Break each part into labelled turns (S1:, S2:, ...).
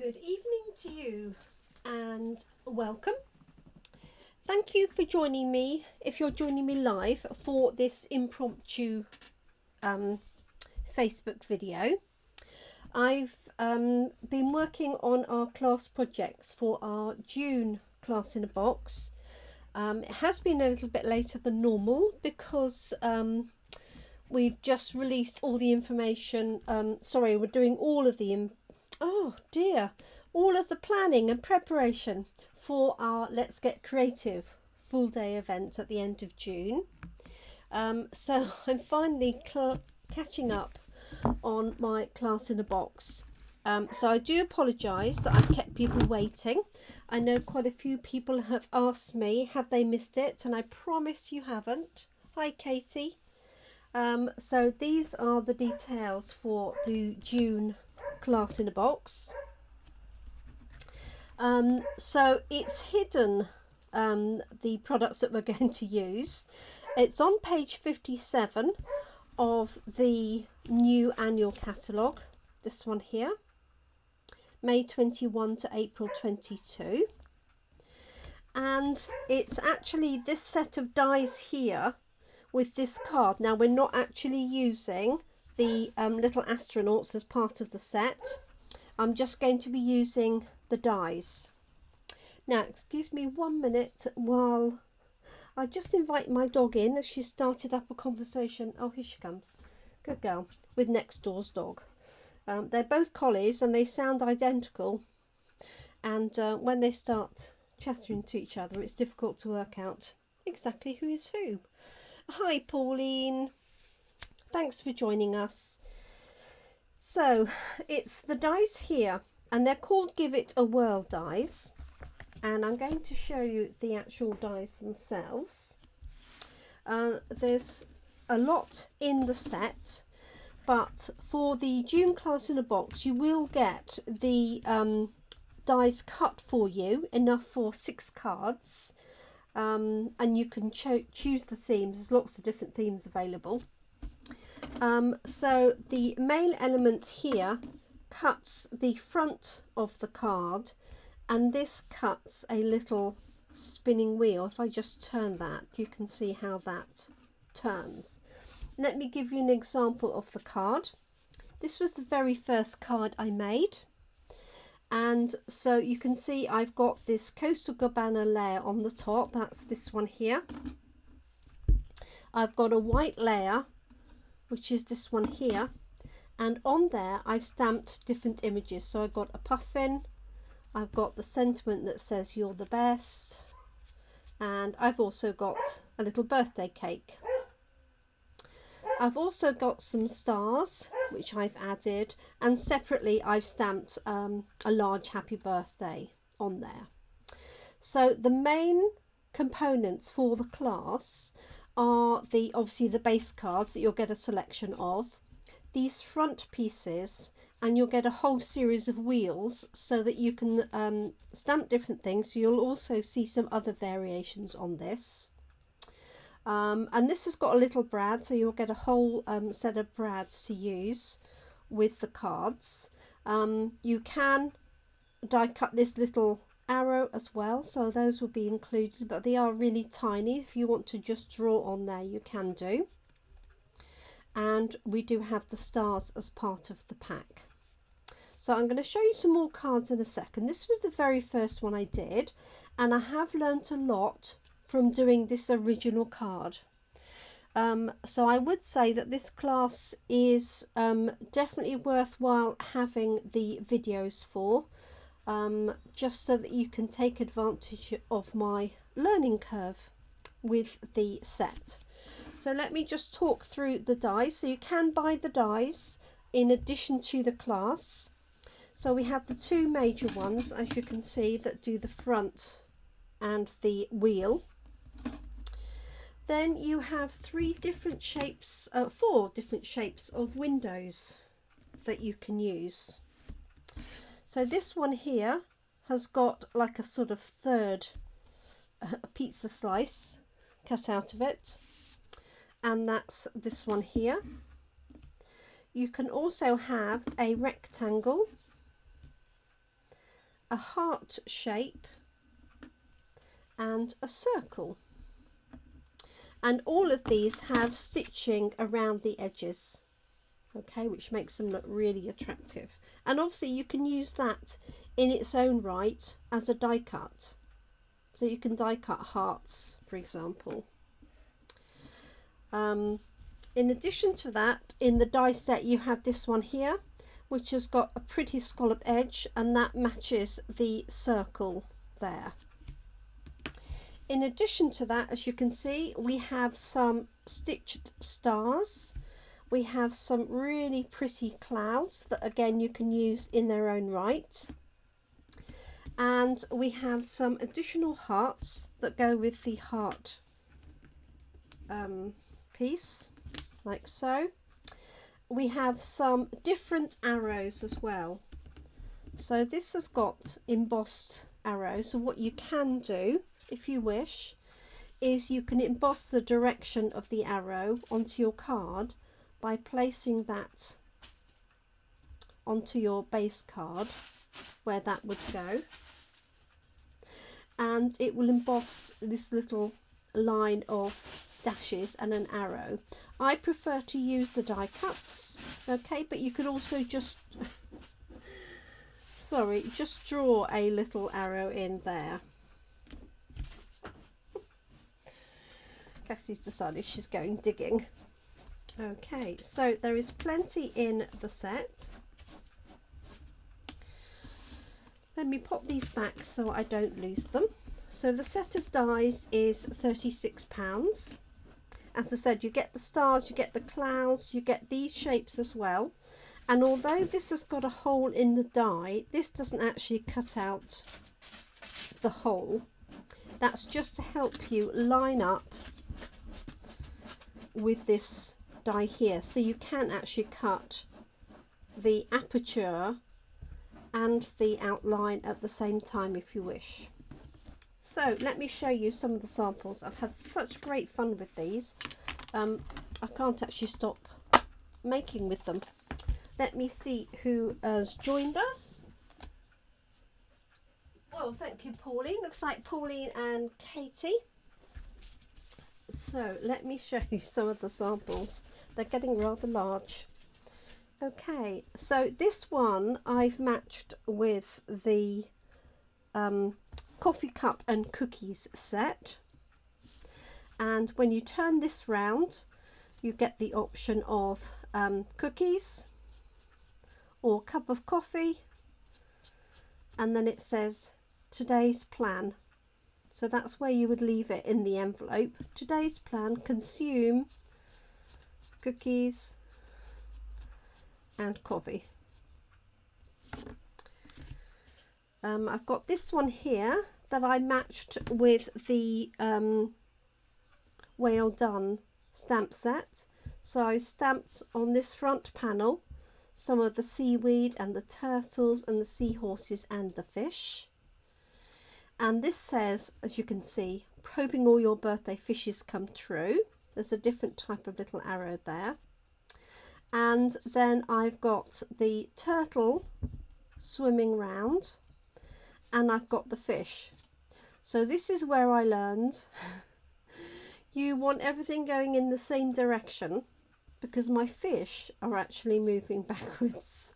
S1: Good evening to you and welcome. Thank you for joining me, if you're joining me live, for this impromptu Facebook video. I've been working on our class projects for our June class in a box. It has been a little bit later than normal because we've just released all the information. Sorry, we're doing all of the all of the planning and preparation for our Let's Get Creative full day event at the end of June. So I'm finally catching up on my class in a box. So I do apologise that I've kept people waiting. I know quite a few people have asked me, have they missed it? And I promise you haven't. Hi Katie. So these are the details for the June class in a box. So it's hidden, the products that we're going to use. It's on page 57 of the new annual catalogue, this one here, May 21 to April 22. And it's actually this set of dies here with this card. Now we're not actually using the little astronauts as part of the set. I'm just going to be using the dies. Now excuse me 1 minute while I just invite my dog in, as she started up a conversation. Oh, here she comes. Good girl. With next door's dog. They're both collies and they sound identical, and when they start chattering to each other it's difficult to work out exactly who is who. Hi Pauline, thanks for joining us. So it's the dies here, and they're called Give It A Whirl dies, and I'm going to show you the actual dies themselves. There's a lot in the set, but for the June class in a box you will get the dies cut for you, enough for 6 cards, and you can choose the themes. There's lots of different themes available. So the main element here cuts the front of the card, and this cuts a little spinning wheel. If I just turn that, you can see how that turns. Let me give you an example of the card. This was the very first card I made, and so you can see I've got this Coastal Cabana layer on the top. That's this one here. I've got a white layer, which is this one here, and on there I've stamped different images. So I've got a puffin, I've got the sentiment that says you're the best, and I've also got a little birthday cake. I've also got some stars which I've added, and separately I've stamped a large happy birthday on there. So the main components for the class are obviously the base cards that you'll get a selection of, these front pieces, and you'll get a whole series of wheels so that you can stamp different things. So you'll also see some other variations on this. And this has got a little brad, so you'll get a whole set of brads to use with the cards. You can die cut this little arrow as well, so those will be included, but they are really tiny. If you want to just draw on there, you can do. And we do have the stars as part of the pack. So I'm going to show you some more cards in a second. This was the very first one I did, and I have learnt a lot from doing this original card. So I would say that this class is definitely worthwhile having the videos for, just so that you can take advantage of my learning curve with the set. So let me just talk through the dies. So you can buy the dies in addition to the class. So we have the 2 major ones, as you can see, that do the front and the wheel. Then you have 4 different shapes of windows that you can use. So this one here has got like a sort of third pizza slice cut out of it, and that's this one here. You can also have a rectangle a heart shape and a circle. And all of these have stitching around the edges, okay, which makes them look really attractive. And obviously you can use that in its own right as a die cut. So you can die cut hearts, for example. In addition to that, in the die set you have this one here, which has got a pretty scallop edge, and that matches the circle there. In addition to that, as you can see, we have some stitched stars. We have some really pretty clouds that again you can use in their own right. And we have some additional hearts that go with the heart piece, like so. We have some different arrows as well. So this has got embossed arrows. So what you can do, if you wish, is you can emboss the direction of the arrow onto your card by placing that onto your base card where that would go, and it will emboss this little line of dashes and an arrow. I prefer to use the die cuts, okay, but you could also just just draw a little arrow in there. Cassie's decided she's going digging. Okay, so there is plenty in the set. Let me pop these back so I don't lose them. So the set of dies is £36. As I said, you get the stars, you get the clouds, you get these shapes as well. And although this has got a hole in the die, this doesn't actually cut out the hole. That's just to help you line up with this die here, so you can actually cut the aperture and the outline at the same time if you wish. So let me show you some of the samples. I've had such great fun with these. I can't actually stop making with them. Let me see who has joined us. Oh, thank you, Pauline. Looks like Pauline and Katie. So let me show you some of the samples. They're getting rather large. Okay, so this one I've matched with the coffee cup and cookies set. And when you turn this round, you get the option of cookies or cup of coffee, and then it says today's plan. So that's where you would leave it in the envelope. Today's plan: consume cookies and coffee. I've got this one here that I matched with the Well Done stamp set. So I stamped on this front panel some of the seaweed and the turtles and the seahorses and the fish. And this says, as you can see, hoping all your birthday fishes come true. There's a different type of little arrow there. And then I've got the turtle swimming round, and I've got the fish. So this is where I learned you want everything going in the same direction, because my fish are actually moving backwards.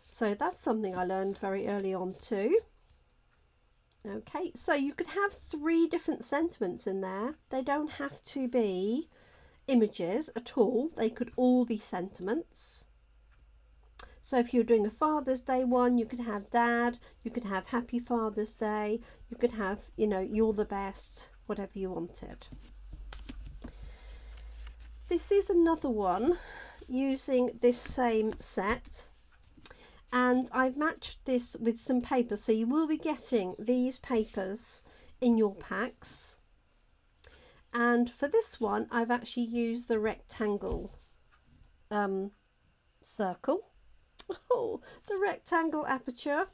S1: So that's something I learned very early on too. Okay, so you could have 3 different sentiments in there. They don't have to be images at all. They could all be sentiments. So if you're doing a Father's Day one, you could have Dad, you could have Happy Father's Day, you could have, you know, you're the best, whatever you wanted. This is another one using this same set, and I've matched this with some paper, so you will be getting these papers in your packs. And for this one I've actually used the rectangle circle. Oh, the rectangle aperture.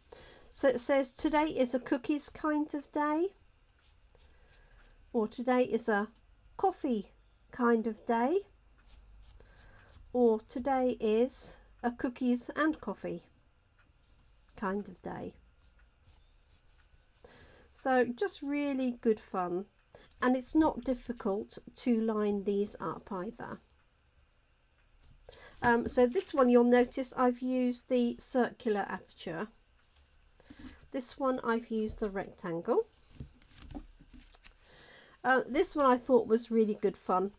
S1: So it says today is a cookies kind of day, or today is a coffee kind of day, or today is a cookies and coffee kind of day. So just really good fun, and it's not difficult to line these up either. So this one, you'll notice I've used the circular aperture. This one I've used the rectangle. This one I thought was really good fun,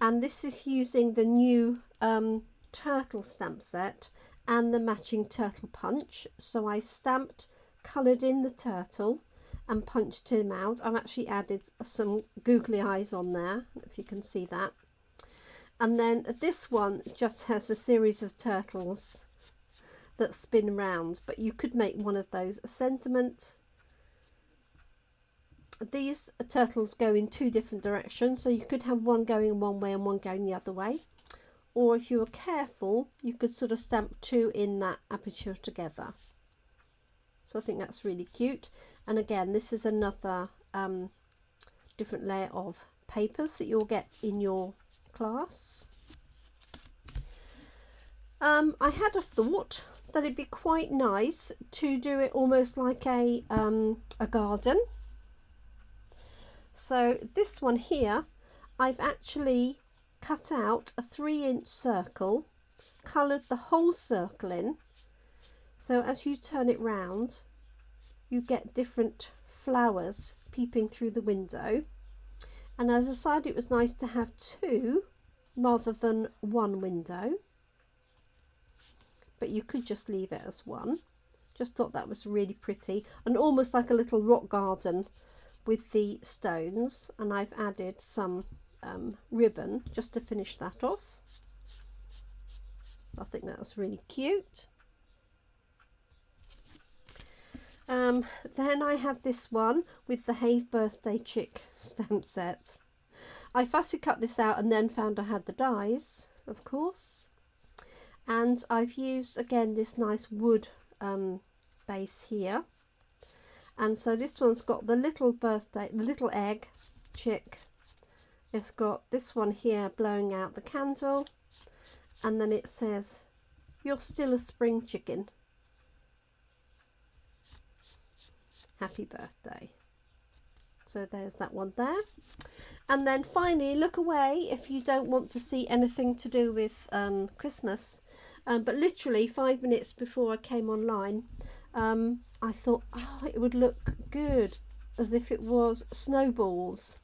S1: and this is using the new turtle stamp set and the matching turtle punch. So I stamped, coloured in the turtle and punched him out. I've actually added some googly eyes on there, if you can see that. And then this one just has a series of turtles that spin round, but you could make one of those a sentiment. These turtles go in two different directions, so you could have one going one way and one going the other way. Or if you were careful, you could sort of stamp two in that aperture together. So I think that's really cute. And again, this is another different layer of papers that you'll get in your class. I had a thought that it'd be quite nice to do it almost like a garden. So this one here, I've actually cut out a 3-inch circle, coloured the whole circle in. So as you turn it round, you get different flowers peeping through the window. And I decided it was nice to have two rather than one window, but you could just leave it as one. Just thought that was really pretty and almost like a little rock garden with the stones. And I've added some ribbon just to finish that off. I think that was really cute. Then I have this one with the Hey Birthday Chick stamp set. I fussy cut this out and then found I had the dies, of course. And I've used again this nice wood base here. And so this one's got the little birthday, the little egg chick. It's got this one here blowing out the candle. And then it says, "You're still a spring chicken. Happy birthday." So there's that one there. And then finally, look away if you don't want to see anything to do with Christmas. But literally 5 minutes before I came online, I thought, oh, it would look good as if it was snowballs.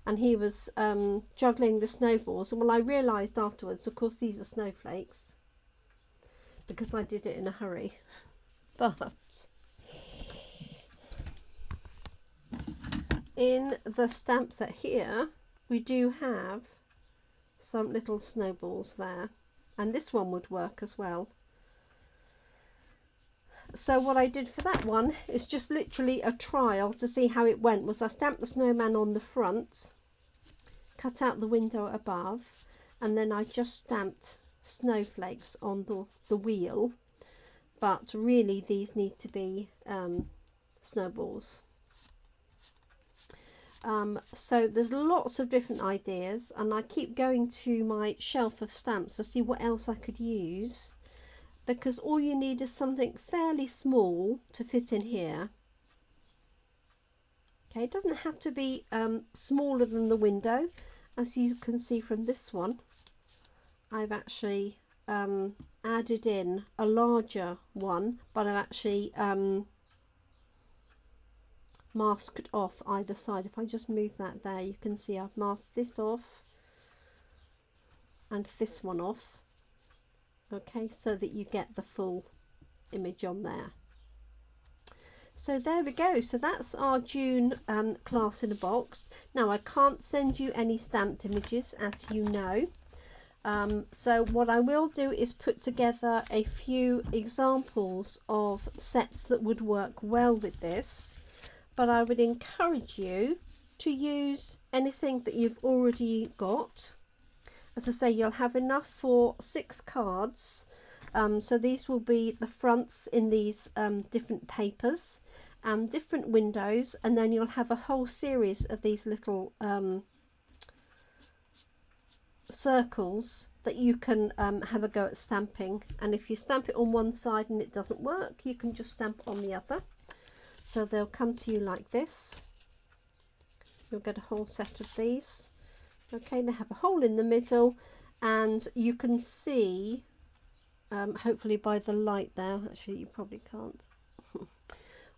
S1: And he was juggling the snowballs. And well, I realised afterwards, of course, these are snowflakes, because I did it in a hurry. But in the stamp set here, we do have some little snowballs there, and this one would work as well. So what I did for that one is just literally a trial to see how it went. Was I stamped the snowman on the front, cut out the window above, and then I just stamped snowflakes on the wheel. But really these need to be snowballs. So there's lots of different ideas, and I keep going to my shelf of stamps to see what else I could use, because all you need is something fairly small to fit in here. Okay, it doesn't have to be smaller than the window. As you can see from this one, I've actually added in a larger one, but I've actually masked off either side. If I just move that there, you can see I've masked this off and this one off, okay, so that you get the full image on there. So there we go. So that's our June class in a box. Now I can't send you any stamped images, as you know. So what I will do is put together a few examples of sets that would work well with this. But I would encourage you to use anything that you've already got. As I say, you'll have enough for 6 cards. So these will be the fronts in these different papers and different windows, and then you'll have a whole series of these little circles that you can have a go at stamping, and if you stamp it on one side and it doesn't work, you can just stamp on the other. So they'll come to you like this. You'll get a whole set of these. Okay, they have a hole in the middle, and you can see, hopefully by the light there, actually you probably can't,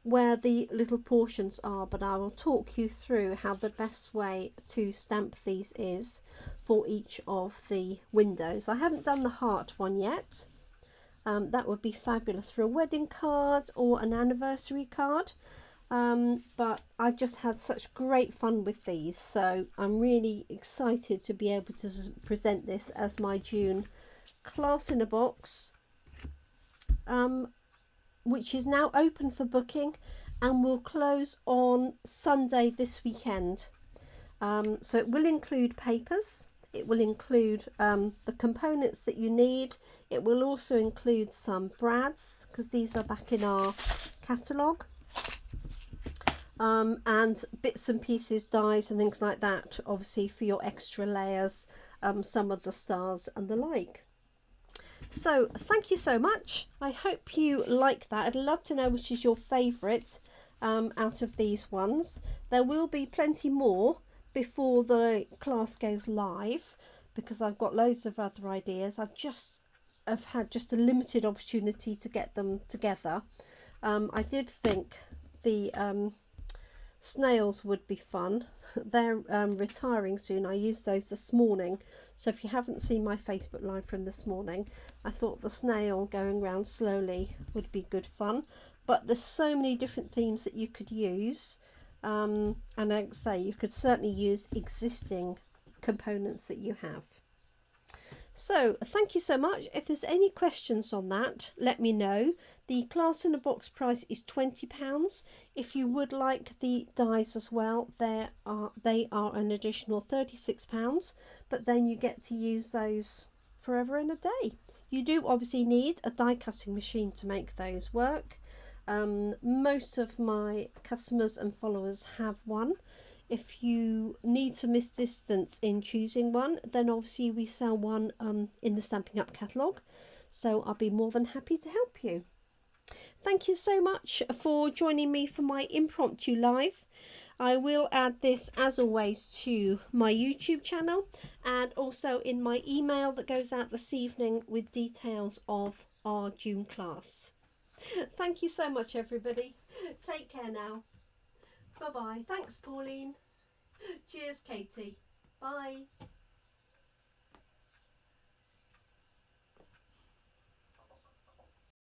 S1: where the little portions are, but I will talk you through how the best way to stamp these is for each of the windows. I haven't done the heart one yet. That would be fabulous for a wedding card or an anniversary card. But I've just had such great fun with these, so I'm really excited to be able to present this as my June class in a box, which is now open for booking and will close on Sunday this weekend. So it will include papers, it will include the components that you need, it will also include some brads, because these are back in our catalogue. And bits and pieces, dies and things like that, obviously for your extra layers, some of the stars and the like. So thank you so much. I hope you like that. I'd love to know which is your favourite out of these ones. There will be plenty more before the class goes live, because I've got loads of other ideas. I've had just a limited opportunity to get them together. I did think the snails would be fun. They're retiring soon. I used those this morning, so if you haven't seen my Facebook live from this morning, I thought the snail going round slowly would be good fun. But there's so many different themes that you could use, and like I say, you could certainly use existing components that you have. So thank you so much. If there's any questions on that, let me know. The class in a box price is £20. If you would like the dies as well, they are an additional £36, but then you get to use those forever and a day. You do obviously need a die cutting machine to make those work. Most of my customers and followers have one. If you need some assistance in choosing one, then obviously we sell one in the Stampin' Up catalogue, so I'll be more than happy to help you. Thank you so much for joining me for my impromptu live. I will add this, as always, to my YouTube channel and also in my email that goes out this evening with details of our June class. Thank you so much, everybody. Take care now. Bye-bye. Thanks, Pauline. Cheers, Katie. Bye.